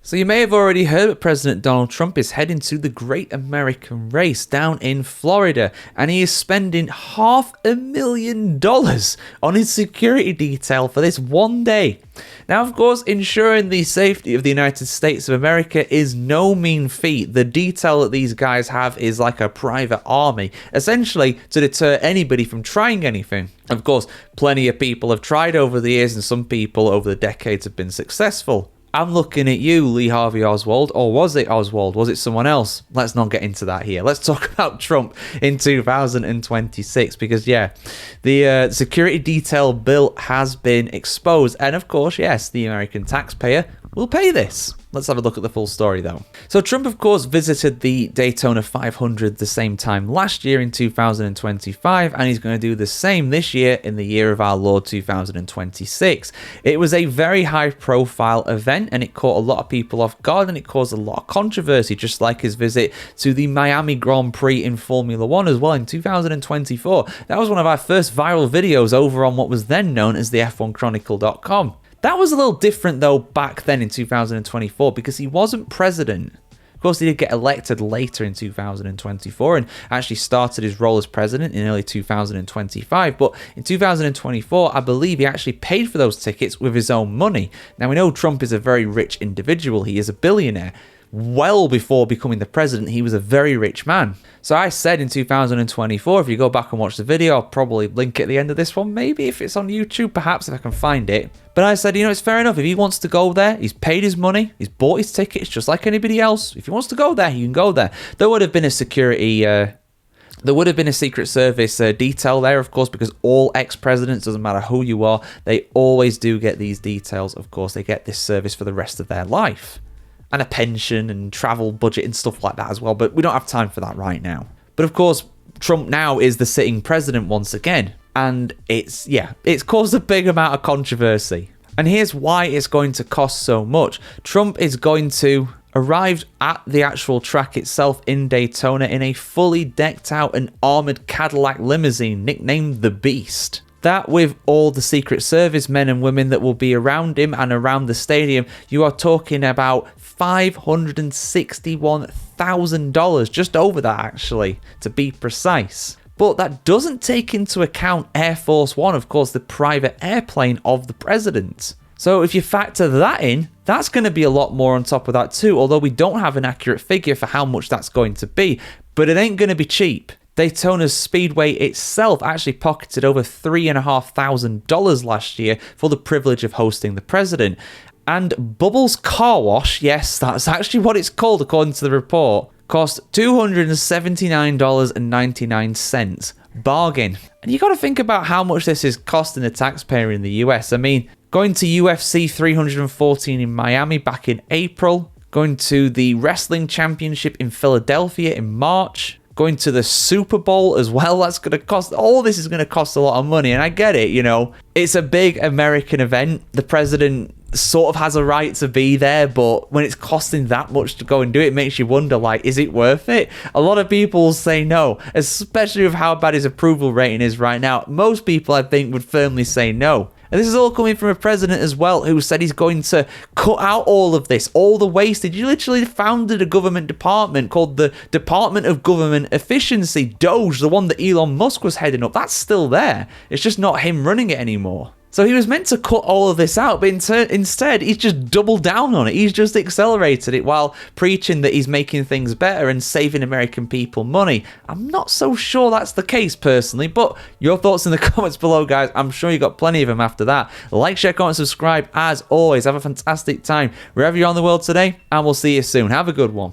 So you may have already heard that President Donald Trump is heading to the Great American Race down in Florida, and he is spending $500,000 on his security detail for this one day. Now, of course, ensuring the safety of the United States of America is no mean feat. The detail that these guys have is like a private army, essentially to deter anybody from trying anything. Of course, plenty of people have tried over the years, and some people over the decades have been successful. I'm looking at you, Lee Harvey Oswald, or was it Oswald? Was it someone else? Let's not get into that here. Let's talk about Trump in 2026 because, yeah, the security detail bill has been exposed. And, of course, yes, the American taxpayer will pay this. Let's have a look at the full story, though. So Trump, of course, visited the Daytona 500 the same time last year in 2025, and he's going to do the same this year in the year of our Lord 2026. It was a very high-profile event, and it caught a lot of people off guard, and it caused a lot of controversy, just like his visit to the Miami Grand Prix in Formula One as well in 2024. That was one of our first viral videos over on what was then known as the F1Chronicle.com. That was a little different, though, back then in 2024 because he wasn't president. Of course, he did get elected later in 2024 and actually started his role as president in early 2025. But in 2024, I believe he actually paid for those tickets with his own money. Now, we know Trump is a very rich individual. He is a billionaire. Well before becoming the president, he was a very rich man. So I said in 2024, if you go back and watch the video, I'll probably link it at the end of this one, maybe if it's on YouTube, perhaps if I can find it. But I said, it's fair enough. If he wants to go there, he's paid his money, he's bought his tickets just like anybody else. If he wants to go there, he can go there. There would have been a Secret Service detail there, of course, because all ex-presidents, doesn't matter who you are, they always do get these details. Of course, they get this service for the rest of their life. And a pension and travel budget and stuff like that as well. But we don't have time for that right now. But of course, Trump now is the sitting president once again. And it's caused a big amount of controversy. And here's why it's going to cost so much. Trump is going to arrive at the actual track itself in Daytona in a fully decked out and armored Cadillac limousine nicknamed the Beast. That with all the Secret Service men and women that will be around him and around the stadium, you are talking about $561,000, just over that actually, to be precise. But that doesn't take into account Air Force One, of course, the private airplane of the president. So if you factor that in, that's going to be a lot more on top of that too, although we don't have an accurate figure for how much that's going to be, but it ain't going to be cheap. Daytona's Speedway itself actually pocketed over $3,500 last year for the privilege of hosting the president. And Bubbles Car Wash, yes, that's actually what it's called according to the report, cost $279.99. Bargain. And you got to think about how much this is costing the taxpayer in the US. I mean, going to UFC 314 in Miami back in April, going to the Wrestling Championship in Philadelphia in March, going to the Super Bowl as well. That's going to cost, all this is going to cost a lot of money. And I get it, it's a big American event. The president sort of has a right to be there, but when it's costing that much to go and do it, it makes you wonder, is it worth it? A lot of people say no, especially with how bad his approval rating is right now. Most people, I think, would firmly say no. And this is all coming from a president as well who said he's going to cut out all of this, all the wastage. He literally founded a government department called the Department of Government Efficiency, DOGE, the one that Elon Musk was heading up. That's still there. It's just not him running it anymore. So he was meant to cut all of this out, but instead he's just doubled down on it. He's just accelerated it while preaching that he's making things better and saving American people money. I'm not so sure that's the case personally, but your thoughts in the comments below, guys. I'm sure you got plenty of them after that. Like, share, comment, subscribe. As always, have a fantastic time wherever you're on the world today, and we'll see you soon. Have a good one.